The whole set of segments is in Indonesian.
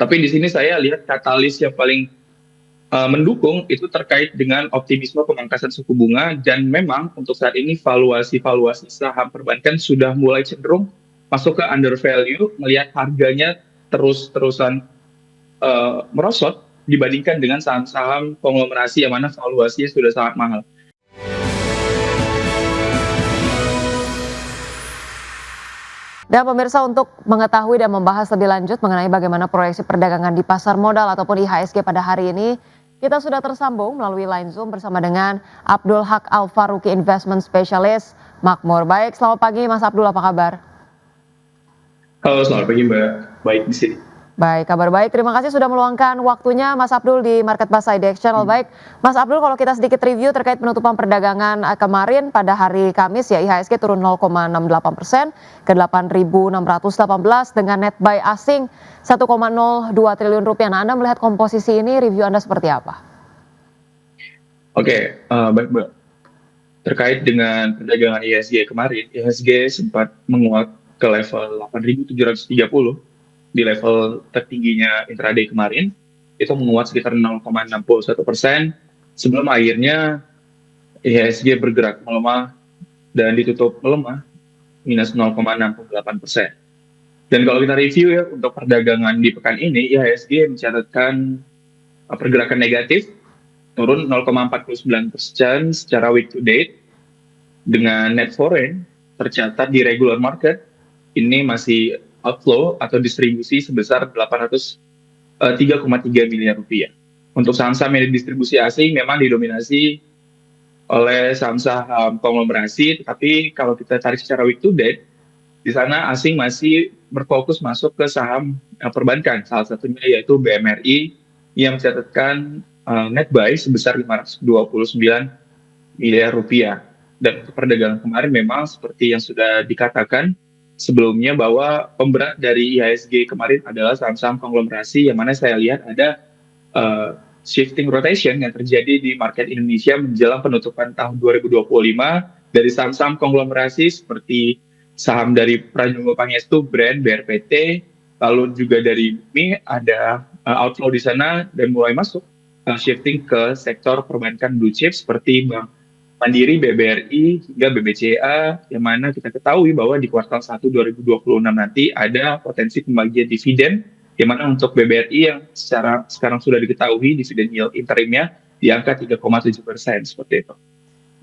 Tapi di sini saya lihat katalis yang paling mendukung itu terkait dengan optimisme pemangkasan suku bunga dan memang untuk saat ini valuasi saham perbankan sudah mulai cenderung masuk ke under value melihat harganya terus-terusan merosot dibandingkan dengan saham-saham konglomerasi yang mana valuasinya sudah sangat mahal. Dan pemirsa, untuk mengetahui dan membahas lebih lanjut mengenai bagaimana proyeksi perdagangan di pasar modal ataupun IHSG pada hari ini, kita sudah tersambung melalui line Zoom bersama dengan Abdul Haq Al-Faruqi Investment Specialist Makmur. Baik, selamat pagi Mas Abdul, apa kabar? Halo, selamat pagi Mbak. Baik di sini. Baik, kabar baik. Terima kasih sudah meluangkan waktunya Mas Abdul di Market Pass IDX Channel. Baik, Mas Abdul, kalau kita sedikit review terkait penutupan perdagangan kemarin pada hari Kamis ya, IHSG turun 0,68% ke 8.618 dengan net buy asing 1,02 triliun rupiah. Nah, Anda melihat komposisi ini, review Anda seperti apa? Oke, baik Mbak. Terkait dengan perdagangan IHSG kemarin, IHSG sempat menguat ke level 8.730 di level tertingginya intraday kemarin, itu menguat sekitar 0,61% sebelum akhirnya IHSG bergerak melemah dan ditutup melemah minus 0,68%. Dan kalau kita review ya untuk perdagangan di pekan ini, IHSG mencatatkan pergerakan negatif turun 0,49% secara week to date dengan net foreign tercatat di regular market ini masih outflow atau distribusi sebesar 803,3 miliar rupiah. Untuk saham-saham yang didistribusi asing memang didominasi oleh saham-saham konglomerasi, tetapi kalau kita tarik secara week to date, di sana asing masih berfokus masuk ke saham perbankan, salah satunya yaitu BMRI yang mencatatkan net buy sebesar 529 miliar rupiah. Dan untuk perdagangan kemarin memang seperti yang sudah dikatakan sebelumnya bahwa pemberat dari IHSG kemarin adalah saham-saham konglomerasi yang mana saya lihat ada shifting rotation yang terjadi di market Indonesia menjelang penutupan tahun 2025 dari saham-saham konglomerasi seperti saham dari Prajogo Pangestu, Brand, BRPT, lalu juga dari MI ada outflow di sana dan mulai masuk shifting ke sektor perbankan blue chip seperti Bank Mandiri, BBRI, hingga BBCA, yang mana kita ketahui bahwa di kuartal 1 2026 nanti ada potensi pembagian dividen, yang mana untuk BBRI yang sekarang sudah diketahui dividen yield interimnya di angka 3,7%, seperti itu.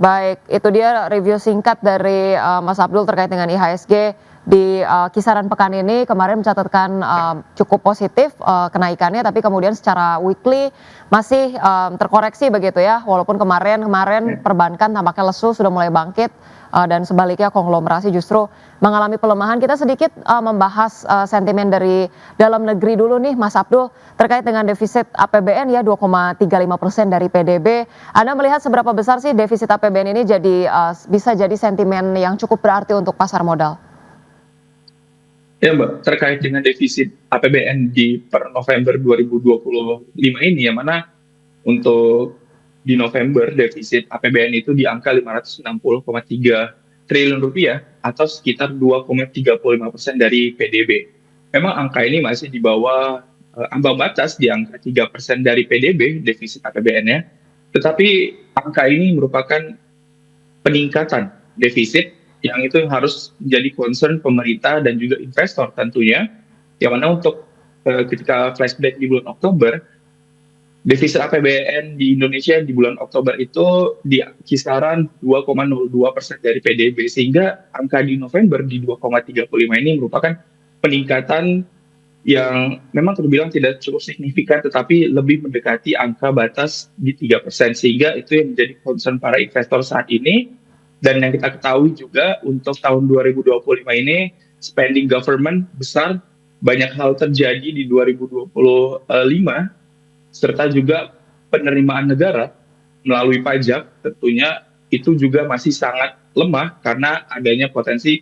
Baik, itu dia review singkat dari Mas Abdul terkait dengan IHSG di kisaran pekan ini. Kemarin mencatatkan cukup positif kenaikannya, tapi kemudian secara weekly masih terkoreksi begitu ya. Walaupun kemarin perbankan tampaknya lesu, sudah mulai bangkit, dan sebaliknya konglomerasi justru mengalami pelemahan. Kita sedikit membahas sentimen dari dalam negeri dulu nih Mas Abdul, terkait dengan defisit APBN ya 2,35% dari PDB. Anda melihat seberapa besar sih defisit APBN ini bisa jadi sentimen yang cukup berarti untuk pasar modal? Ya Mbak, terkait dengan defisit APBN di per November 2025 ini, yang mana untuk di November defisit APBN itu di angka 560,3 triliun rupiah atau sekitar 2,35% dari PDB. Memang angka ini masih di bawah ambang batas di angka 3% dari PDB defisit APBN-nya, tetapi angka ini merupakan peningkatan defisit yang itu harus menjadi concern pemerintah dan juga investor tentunya, yang mana untuk ketika flashback di bulan Oktober, defisit APBN di Indonesia di bulan Oktober itu di kisaran 2,02% dari PDB, sehingga angka di November di 2,35 ini merupakan peningkatan yang memang terbilang tidak cukup signifikan, tetapi lebih mendekati angka batas di 3%, sehingga itu yang menjadi concern para investor saat ini. Dan yang kita ketahui juga untuk tahun 2025 ini spending government besar, banyak hal terjadi di 2025, serta juga penerimaan negara melalui pajak tentunya itu juga masih sangat lemah karena adanya potensi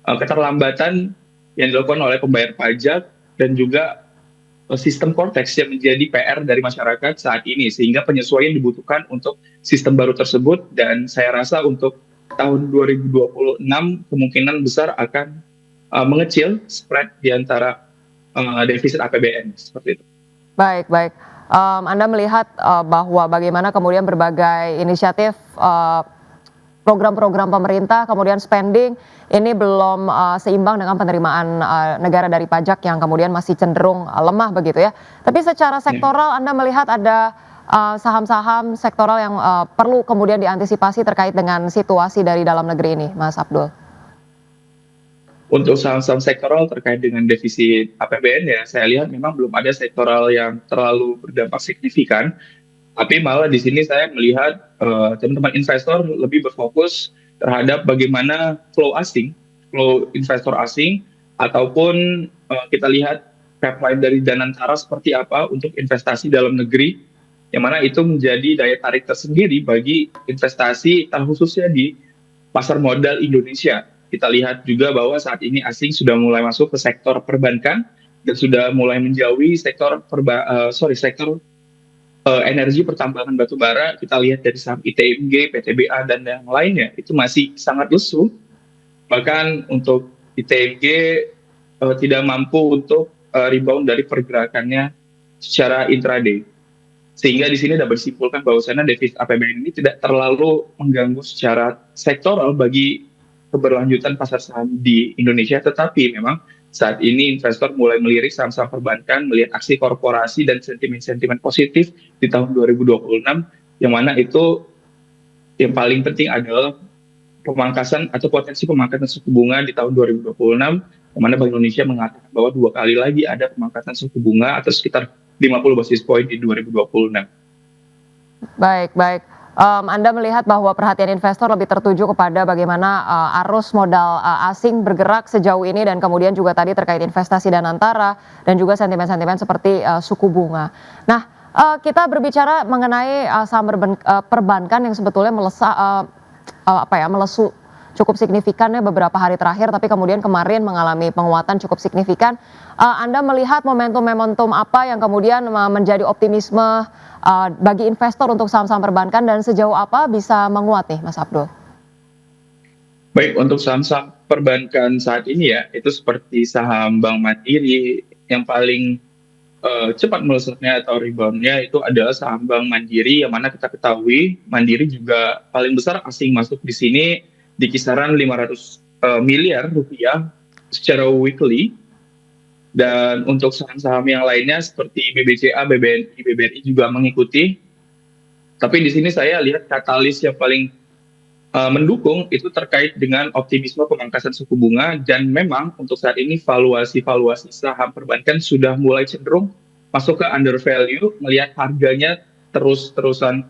keterlambatan yang dilakukan oleh pembayar pajak dan juga sistem Cortex yang menjadi PR dari masyarakat saat ini, sehingga penyesuaian dibutuhkan untuk sistem baru tersebut. Dan saya rasa untuk tahun 2026 kemungkinan besar akan mengecil spread di antara defisit APBN seperti itu. Baik, baik. Anda melihat bahwa bagaimana kemudian berbagai inisiatif program-program pemerintah kemudian spending ini belum seimbang dengan penerimaan negara dari pajak yang kemudian masih cenderung lemah begitu ya. Tapi secara Ya. sektoral Anda melihat ada saham-saham sektoral yang perlu kemudian diantisipasi terkait dengan situasi dari dalam negeri ini, Mas Abdul? Untuk saham-saham sektoral terkait dengan defisit APBN ya, saya lihat memang belum ada sektoral yang terlalu berdampak signifikan. Tapi malah di sini saya melihat teman-teman investor lebih berfokus terhadap bagaimana flow investor asing, ataupun kita lihat pipeline dari Danantara seperti apa untuk investasi dalam negeri, yang mana itu menjadi daya tarik tersendiri bagi investasi, khususnya di pasar modal Indonesia. Kita lihat juga bahwa saat ini asing sudah mulai masuk ke sektor perbankan dan sudah mulai menjauhi sektor energi pertambangan batu bara. Kita lihat dari saham ITMG, PTBA, dan yang lainnya itu masih sangat lesu. Bahkan untuk ITMG tidak mampu untuk rebound dari pergerakannya secara intraday. Sehingga di sini dapat disimpulkan bahwasannya defisit APBN ini tidak terlalu mengganggu secara sektoral bagi keberlanjutan pasar saham di Indonesia, tetapi memang saat ini investor mulai melirik saham-saham perbankan, melihat aksi korporasi dan sentimen-sentimen positif di tahun 2026, yang mana itu yang paling penting adalah pemangkasan atau potensi pemangkasan suku bunga di tahun 2026, yang mana Bank Indonesia mengatakan bahwa 2 kali lagi ada pemangkasan suku bunga atau sekitar 50 basis point di 2026. Baik, baik. Anda melihat bahwa perhatian investor lebih tertuju kepada bagaimana arus modal asing bergerak sejauh ini dan kemudian juga tadi terkait investasi dan antara dan juga sentimen-sentimen seperti suku bunga. Nah, kita berbicara mengenai saham perbankan yang sebetulnya melesu cukup signifikan ya beberapa hari terakhir, tapi kemudian kemarin mengalami penguatan cukup signifikan. Anda melihat momentum-momentum apa yang kemudian menjadi optimisme bagi investor untuk saham-saham perbankan dan sejauh apa bisa menguat nih, Mas Abdul? Baik, untuk saham-saham perbankan saat ini ya, itu seperti saham Bank Mandiri yang paling cepat melesatnya atau reboundnya itu adalah saham Bank Mandiri, yang mana kita ketahui Mandiri juga paling besar asing masuk di sini di kisaran 500 miliar rupiah secara weekly. Dan untuk saham-saham yang lainnya seperti BBCA, BBNI, BBRI juga mengikuti. Tapi di sini saya lihat katalis yang paling mendukung itu terkait dengan optimisme pemangkasan suku bunga, dan memang untuk saat ini valuasi saham perbankan sudah mulai cenderung masuk ke under value, melihat harganya terus-terusan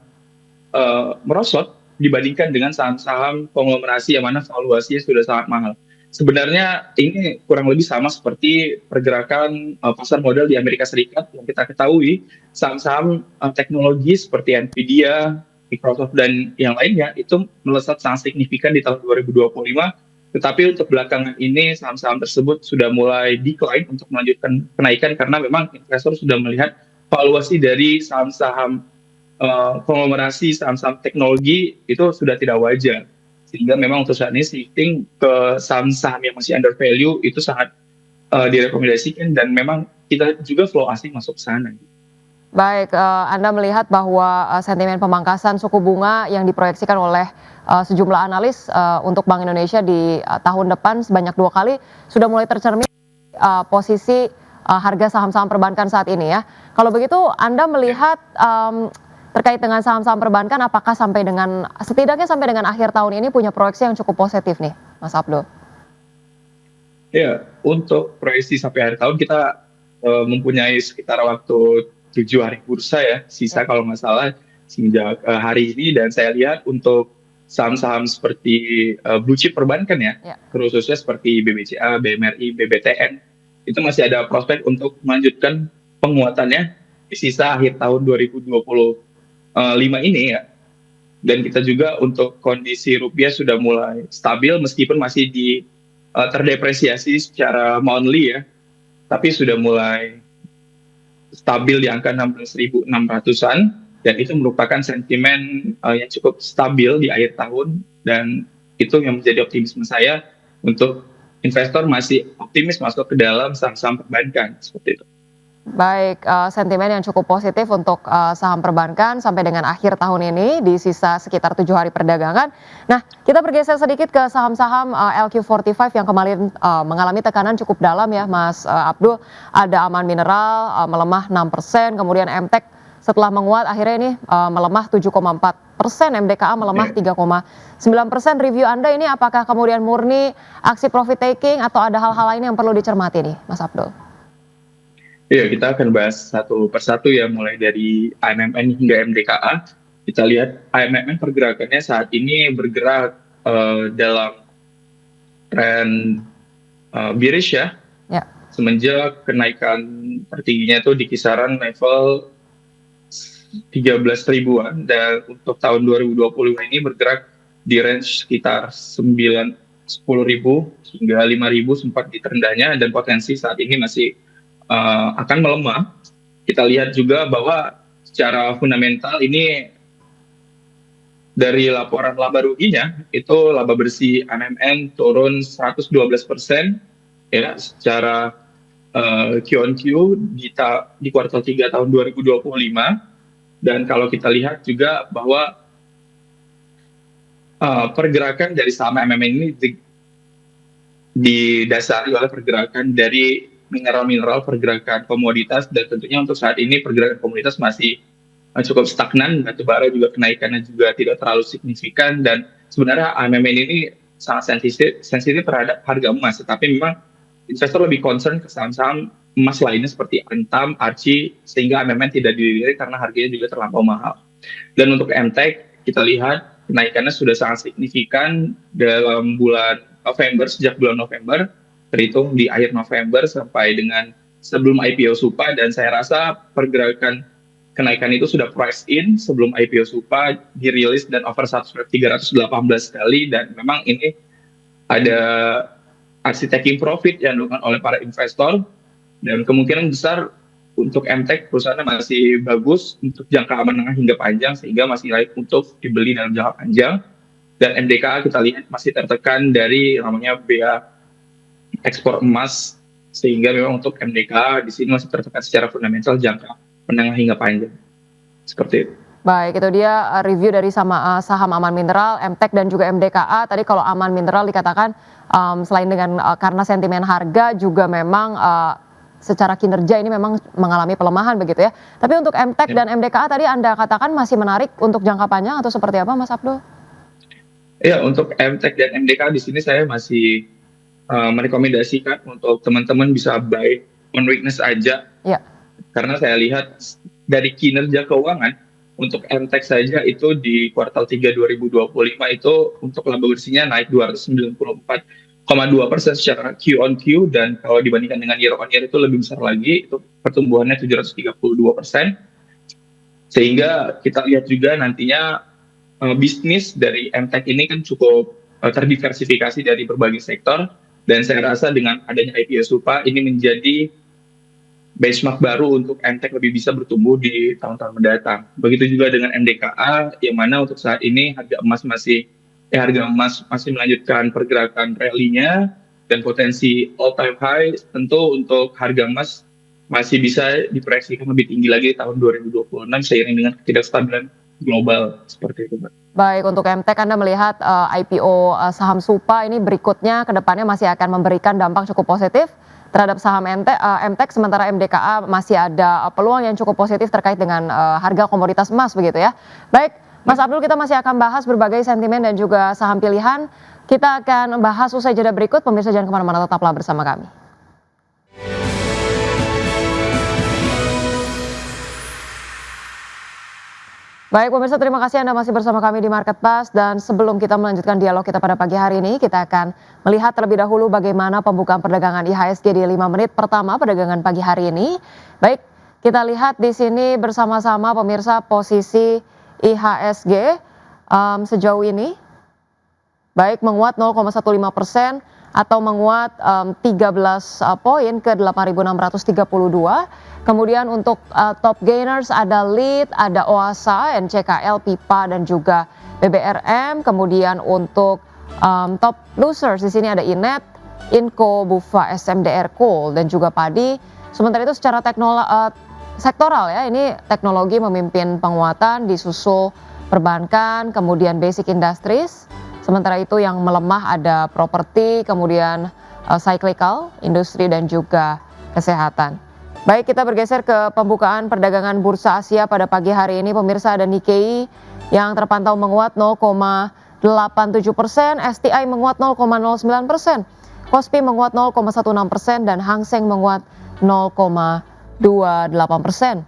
merosot dibandingkan dengan saham-saham konglomerasi yang mana valuasinya sudah sangat mahal. Sebenarnya ini kurang lebih sama seperti pergerakan pasar modal di Amerika Serikat yang kita ketahui, saham-saham teknologi seperti Nvidia, Microsoft, dan yang lainnya itu melesat sangat signifikan di tahun 2025. Tetapi untuk belakangan ini saham-saham tersebut sudah mulai decline untuk melanjutkan kenaikan karena memang investor sudah melihat valuasi dari saham-saham konglomerasi saham-saham teknologi itu sudah tidak wajar. Sehingga memang untuk saat ini shifting ke saham-saham yang masih under value itu sangat direkomendasikan, dan memang kita juga flow asing masuk ke sana. Baik, Anda melihat bahwa sentimen pemangkasan suku bunga yang diproyeksikan oleh sejumlah analis untuk Bank Indonesia di tahun depan sebanyak 2 kali sudah mulai tercermin posisi harga saham-saham perbankan saat ini ya. Kalau begitu Anda melihat terkait dengan saham-saham perbankan apakah setidaknya sampai dengan akhir tahun ini punya proyeksi yang cukup positif nih, Mas Abdul? Ya, untuk proyeksi sampai akhir tahun kita mempunyai sekitar waktu 7 hari bursa ya, sisa kalau nggak salah sejak hari ini, dan saya lihat untuk saham-saham seperti blue chip perbankan ya, khususnya seperti BBCA, BMRI, BBTN, itu masih ada prospek untuk melanjutkan penguatannya di sisa akhir tahun 2025 ini ya. Dan kita juga untuk kondisi rupiah sudah mulai stabil meskipun masih terdepresiasi secara monthly ya, tapi sudah mulai stabil di angka 16.600-an, dan itu merupakan sentimen yang cukup stabil di akhir tahun, dan itu yang menjadi optimisme saya untuk investor masih optimis masuk ke dalam saham-saham perbankan seperti itu. Baik, sentimen yang cukup positif untuk saham perbankan sampai dengan akhir tahun ini di sisa sekitar 7 hari perdagangan. Nah, kita bergeser sedikit ke saham-saham LQ45 yang kemarin mengalami tekanan cukup dalam ya, Mas Abdul. Ada Aman Mineral melemah 6%, kemudian MTEK setelah menguat akhirnya ini melemah 7,4%, MDKA melemah 3,9%. Review Anda ini apakah kemudian murni aksi profit taking atau ada hal-hal lain yang perlu dicermati nih, Mas Abdul? Iya, kita akan bahas satu persatu ya, mulai dari AMMN hingga MDKA. Kita lihat AMMN pergerakannya saat ini bergerak dalam tren bearish ya. Ya. Semenjak kenaikan tertingginya itu di kisaran level 13 ribuan, dan untuk tahun 2020 ini bergerak di range sekitar 10 ribu hingga 5 ribu sempat di terendahnya, dan potensi saat ini masih akan melemah. Kita lihat juga bahwa secara fundamental ini dari laporan laba ruginya itu laba bersih AMMN turun 112% ya secara Q-on-Q di kuartal 3 tahun 2025. Dan kalau kita lihat juga bahwa pergerakan dari saham AMMN ini didasari oleh pergerakan dari mineral-mineral, pergerakan komoditas, dan tentunya untuk saat ini pergerakan komoditas masih cukup stagnan. Batu bara juga kenaikannya juga tidak terlalu signifikan, dan sebenarnya AMMN ini sangat sensitif terhadap harga emas, tetapi memang investor lebih concern ke saham-saham emas lainnya seperti Antam, Archie, sehingga AMMN tidak dilirik karena harganya juga terlampau mahal. Dan untuk MTEK kita lihat kenaikannya sudah sangat signifikan dalam bulan November, sejak bulan November terhitung di akhir November sampai dengan sebelum IPO Supa, dan saya rasa pergerakan kenaikan itu sudah price in sebelum IPO Supa dirilis dan oversubscribe 318 kali, dan memang ini ada aksi taking profit yang dilakukan oleh para investor, dan kemungkinan besar untuk MTEK perusahaannya masih bagus untuk jangka menengah hingga panjang, sehingga masih layak untuk dibeli dalam jangka panjang. Dan MDKA kita lihat masih tertekan dari namanya bea ekspor emas, sehingga memang untuk MDKA di sini masih tertekan secara fundamental jangka menengah hingga panjang. Seperti itu. Baik, itu dia review dari saham Aman Mineral, MTEK dan juga MDKA. Tadi kalau Aman Mineral dikatakan selain dengan karena sentimen harga juga memang secara kinerja ini memang mengalami pelemahan begitu ya. Tapi untuk MTEK dan MDKA tadi Anda katakan masih menarik untuk jangka panjang atau seperti apa, Mas Abdul? Ya, untuk MTEK dan MDKA di sini saya masih merekomendasikan untuk teman-teman bisa buy on weakness aja. Ya. Karena saya lihat dari kinerja keuangan untuk MTEK saja itu di kuartal 3 2025 itu untuk laba bersihnya naik 294,2% secara Q-on-Q, dan kalau dibandingkan dengan year-on-year itu lebih besar lagi, itu pertumbuhannya 732%. Sehingga kita lihat juga nantinya bisnis dari MTEK ini kan cukup terdiversifikasi dari berbagai sektor, dan saya rasa dengan adanya IPO Supa ini menjadi benchmark baru untuk MTEK lebih bisa bertumbuh di tahun-tahun mendatang. Begitu juga dengan MDKA, yang mana untuk saat ini harga emas masih melanjutkan pergerakan rally-nya, dan potensi all time high tentu untuk harga emas masih bisa diproyeksikan lebih tinggi lagi di tahun 2026 seiring dengan ketidakstabilan global seperti itu, Mbak. Baik, untuk MTEK Anda melihat IPO saham Supa ini berikutnya ke depannya masih akan memberikan dampak cukup positif terhadap saham MTEK, sementara MDKA masih ada peluang yang cukup positif terkait dengan harga komoditas emas begitu ya. Baik, Mas Abdul, kita masih akan bahas berbagai sentimen dan juga saham pilihan. Kita akan bahas usai jeda berikut, pemirsa jangan kemana-mana, tetaplah bersama kami. Baik pemirsa, terima kasih Anda masih bersama kami di Market Pass, dan sebelum kita melanjutkan dialog kita pada pagi hari ini, kita akan melihat terlebih dahulu bagaimana pembukaan perdagangan IHSG di 5 menit pertama perdagangan pagi hari ini. Baik, kita lihat di sini bersama-sama pemirsa posisi IHSG sejauh ini. Baik, menguat 0,15% atau menguat 13 poin ke 8.632. Kemudian untuk top gainers ada Lead, ada OASA, NCKL, Pipa dan juga BBRM. Kemudian untuk top losers di sini ada Inet, Inco, Bufa, SMDR Coal, dan juga padi. Sementara itu secara sektoral ya, ini teknologi memimpin penguatan, disusul perbankan, kemudian basic industries. Sementara itu yang melemah ada properti, kemudian cyclical, industri dan juga kesehatan. Baik, kita bergeser ke pembukaan perdagangan bursa Asia pada pagi hari ini. Pemirsa, ada Nikkei yang terpantau menguat 0,87%, STI menguat 0,09%, Kospi menguat 0,16% dan Hang Seng menguat 0,28%.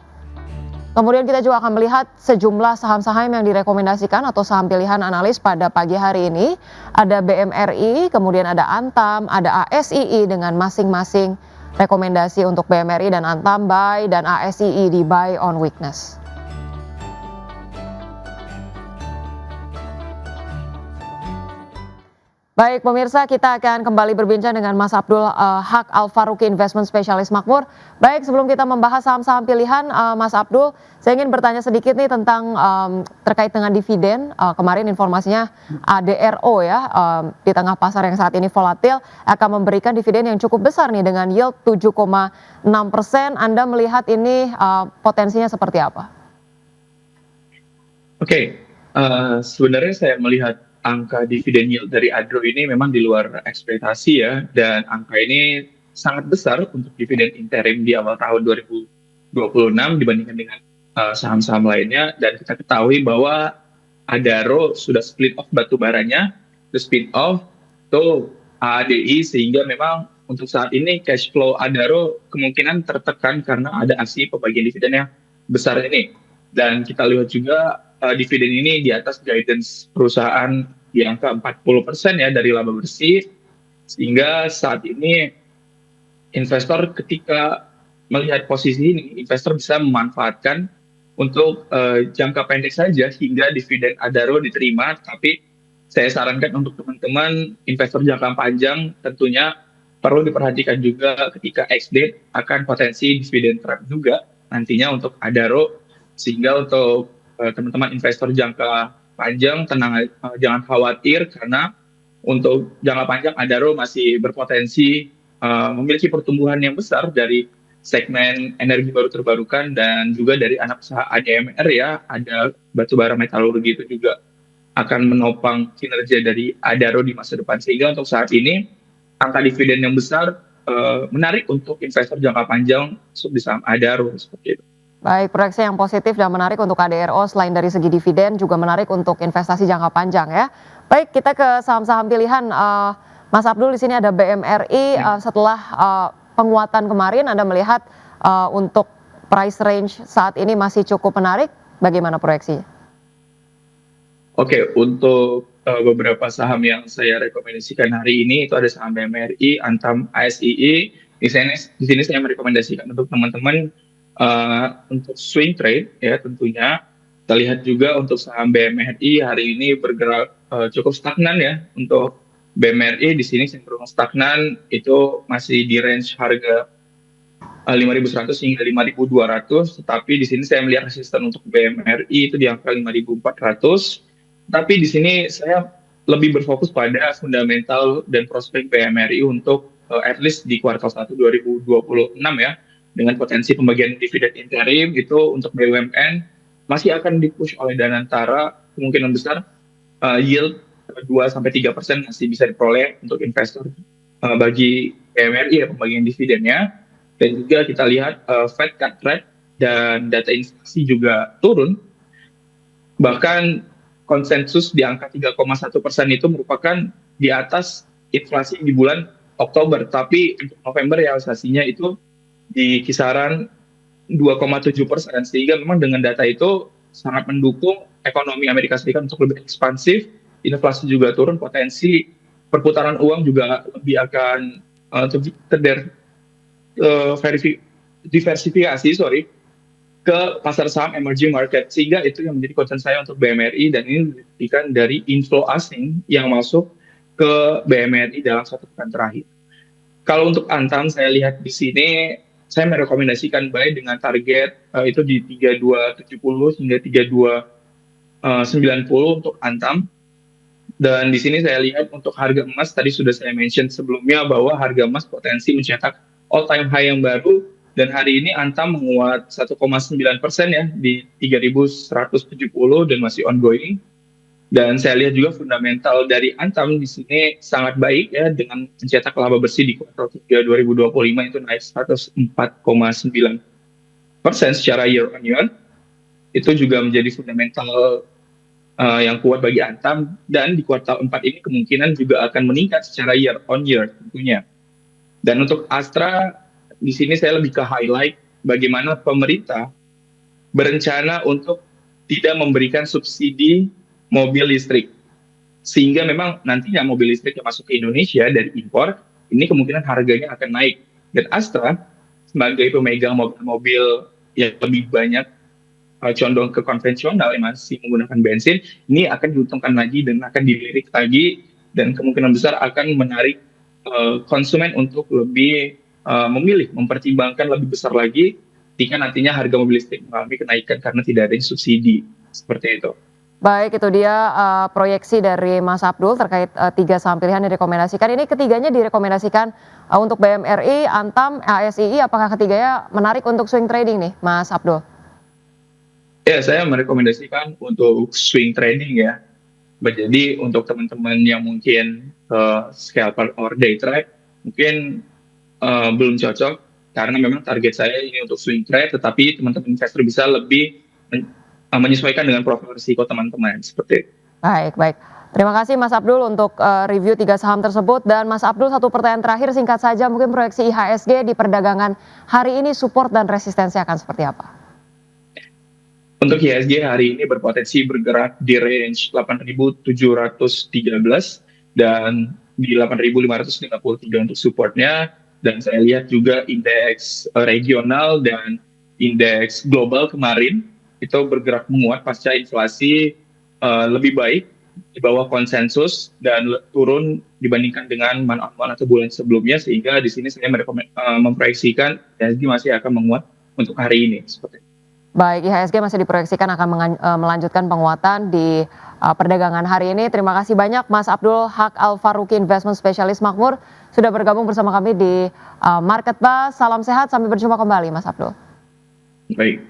Kemudian kita juga akan melihat sejumlah saham-saham yang direkomendasikan atau saham pilihan analis pada pagi hari ini. Ada BMRI, kemudian ada Antam, ada ASII dengan masing-masing rekomendasi untuk BMRI dan Antam buy dan ASII di buy on weakness. Baik pemirsa, kita akan kembali berbincang dengan Mas Abdul Haq Al-Faruqi, Investment Specialist Makmur. Baik, sebelum kita membahas saham-saham pilihan, Mas Abdul, saya ingin bertanya sedikit nih tentang terkait dengan dividen. Kemarin informasinya ADRO ya, di tengah pasar yang saat ini volatil, akan memberikan dividen yang cukup besar nih dengan yield 7,6%. Anda melihat ini potensinya seperti apa? Oke, sebenarnya saya melihat angka dividen yield dari ADRO ini memang di luar ekspektasi ya, dan angka ini sangat besar untuk dividen interim di awal tahun 2026 dibandingkan dengan saham-saham lainnya. Dan kita ketahui bahwa ADRO sudah split off batu baranya, the split off to ADI, sehingga memang untuk saat ini cash flow ADRO kemungkinan tertekan karena ada aksi pembagian dividen yang besar ini. Dan kita lihat juga dividen ini di atas guidance perusahaan di angka 40% ya dari laba bersih, sehingga saat ini investor ketika melihat posisi ini, investor bisa memanfaatkan untuk jangka pendek saja hingga dividen ADRO diterima. Tapi saya sarankan untuk teman-teman investor jangka panjang tentunya perlu diperhatikan juga ketika ex-date akan potensi dividen trap juga nantinya untuk ADRO, sehingga untuk teman-teman investor jangka panjang tenang, jangan khawatir karena untuk jangka panjang ADRO masih berpotensi memiliki pertumbuhan yang besar dari segmen energi baru terbarukan dan juga dari anak usaha ADMR ya, ada batubara metalurgi itu juga akan menopang kinerja dari ADRO di masa depan, sehingga untuk saat ini angka dividen yang besar menarik untuk investor jangka panjang masuk di saham ADRO seperti itu. Baik, proyeksi yang positif dan menarik untuk ADRO selain dari segi dividen juga menarik untuk investasi jangka panjang ya. Baik, kita ke saham-saham pilihan. Mas Abdul, di sini ada BMRI. Setelah penguatan kemarin, Anda melihat untuk price range saat ini masih cukup menarik. Bagaimana proyeksinya? Oke, untuk beberapa saham yang saya rekomendasikan hari ini itu ada saham BMRI, Antam, ASII. Di sini saya merekomendasikan untuk teman-teman untuk swing trade ya tentunya. Kita lihat juga untuk saham BMRI hari ini bergerak cukup stagnan ya. Untuk BMRI di sini cenderung stagnan, itu masih di range harga 5.100 hingga 5.200, tetapi di sini saya melihat resisten untuk BMRI itu di angka 5.400. Tapi di sini saya lebih berfokus pada fundamental dan prospek BMRI untuk at least di kuartal 1 2026 ya, dengan potensi pembagian dividen interim itu untuk BUMN masih akan dipush oleh Danantara, kemungkinan besar yield 2-3% masih bisa diperoleh untuk investor bagi BMRI ya, pembagian dividennya. Dan juga kita lihat Fed cut rate dan data inflasi juga turun, bahkan konsensus di angka 3,1% itu merupakan di atas inflasi di bulan Oktober, tapi untuk November realisasinya itu di kisaran 2,7%, sehingga memang dengan data itu sangat mendukung ekonomi Amerika Serikat untuk lebih ekspansif, inflasi juga turun, potensi perputaran uang juga lebih akan diversifikasi ke pasar saham emerging market, sehingga itu yang menjadi concern saya untuk BMRI, dan ini dibuktikan dari inflow asing yang masuk ke BMRI dalam 1 pekan terakhir. Kalau untuk Antam saya lihat di sini saya merekomendasikan buy dengan target itu di 3270 hingga 3290 untuk Antam. Dan di sini saya lihat untuk harga emas tadi sudah saya mention sebelumnya bahwa harga emas potensi mencetak all time high yang baru dan hari ini Antam menguat 1,9% ya di 3.170 dan masih ongoing. Dan saya lihat juga fundamental dari Antam di sini sangat baik ya dengan mencetak laba bersih di kuartal 3 2025 itu naik 104,9% secara year on year. Itu juga menjadi fundamental yang kuat bagi Antam dan di kuartal 4 ini kemungkinan juga akan meningkat secara year on year tentunya. Dan untuk Astra di sini saya lebih ke highlight bagaimana pemerintah berencana untuk tidak memberikan subsidi mobil listrik sehingga memang nantinya mobil listrik yang masuk ke Indonesia dari impor ini kemungkinan harganya akan naik dan Astra sebagai pemegang mobil yang lebih banyak condong ke konvensional yang masih menggunakan bensin ini akan diuntungkan lagi dan akan dilirik lagi dan kemungkinan besar akan menarik konsumen untuk lebih memilih mempertimbangkan lebih besar lagi jika nantinya harga mobil listrik mengalami kenaikan karena tidak ada subsidi seperti itu. Baik, itu dia proyeksi dari Mas Abdul terkait 3 saham pilihan yang direkomendasikan. Ini ketiganya direkomendasikan untuk BMRI, Antam, ASII. Apakah ketiganya menarik untuk swing trading nih, Mas Abdul? Ya, saya merekomendasikan untuk swing trading ya. Jadi untuk teman-teman yang mungkin scalper or day trade, mungkin belum cocok karena memang target saya ini untuk swing trade, tetapi teman-teman investor bisa lebih menyesuaikan dengan profil risiko teman-teman seperti itu. Baik, baik. Terima kasih Mas Abdul untuk review 3 saham tersebut. Dan Mas Abdul, satu pertanyaan terakhir singkat saja, mungkin proyeksi IHSG di perdagangan hari ini support dan resistensi akan seperti apa? Untuk IHSG hari ini berpotensi bergerak di range 8.713 dan di 8.553 untuk supportnya. Dan saya lihat juga indeks regional dan indeks global kemarin itu bergerak menguat pasca inflasi lebih baik di bawah konsensus dan turun dibandingkan dengan month-on-month atau bulan sebelumnya sehingga di sini saya memproyeksikan IHSG masih akan menguat untuk hari ini seperti itu. Baik, IHSG masih diproyeksikan akan melanjutkan penguatan di perdagangan hari ini. Terima kasih banyak Mas Abdul Haq Al-Faruqi, Investment Specialist Makmur, sudah bergabung bersama kami di Market Buzz. Salam sehat, sampai berjumpa kembali Mas Abdul. Baik.